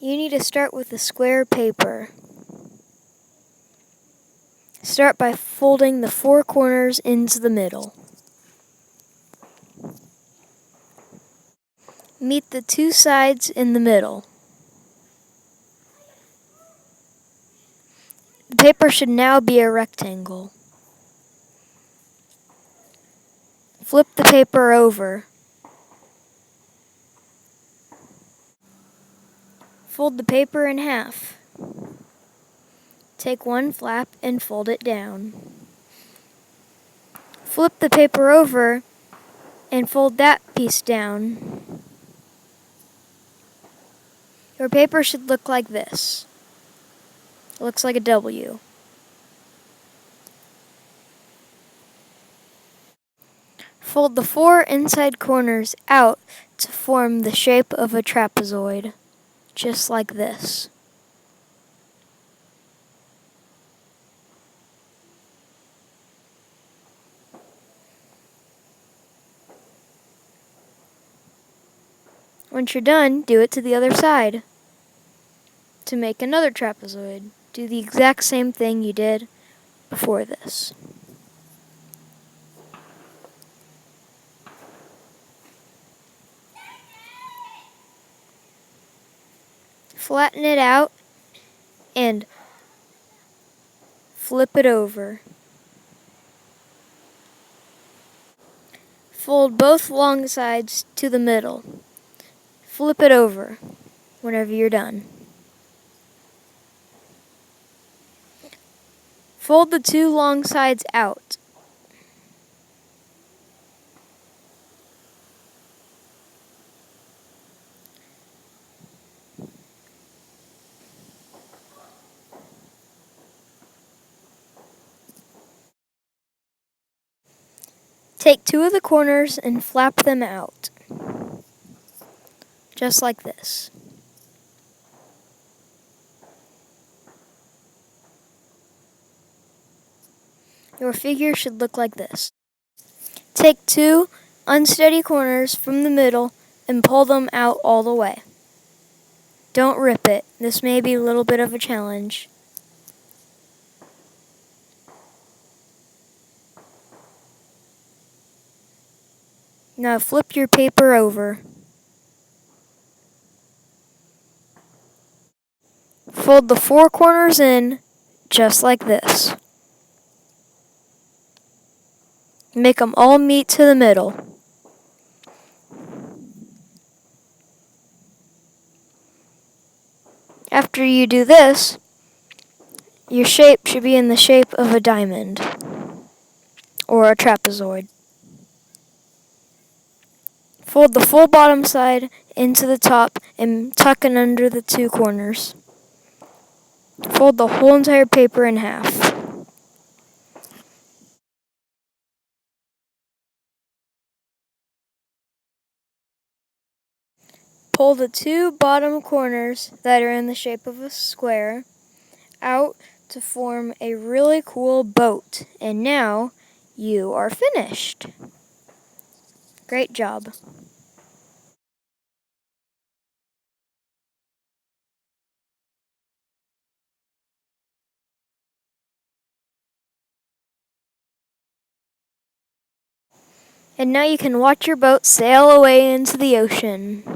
You need to start with a square paper. Start by folding the four corners into the middle. Meet the two sides in the middle. The paper should now be a rectangle. Flip the paper over. Fold the paper in half. Take one flap and fold it down. Flip the paper over and fold that piece down. Your paper should look like this. It looks like a W. Fold the four inside corners out to form the shape of a trapezoid, just like this. Once you're done, do it to the other side. To make another trapezoid, do the exact same thing you did before this. Flatten it out and flip it over. Fold both long sides to the middle. Flip it over whenever you're done. Fold the two long sides out. Take two of the corners and flap them out, just like this. Your figure should look like this. Take two unsteady corners from the middle and pull them out all the way. Don't rip it. This may be a little bit of a challenge. Now flip your paper over. Fold the four corners in, just like this. Make them all meet to the middle. After you do this, your shape should be in the shape of a diamond or a trapezoid. Fold the full bottom side into the top and tuck it under the two corners. Fold the whole entire paper in half. Pull the two bottom corners that are in the shape of a square out to form a really cool boat. And now you are finished. Great job. And now you can watch your boat sail away into the ocean.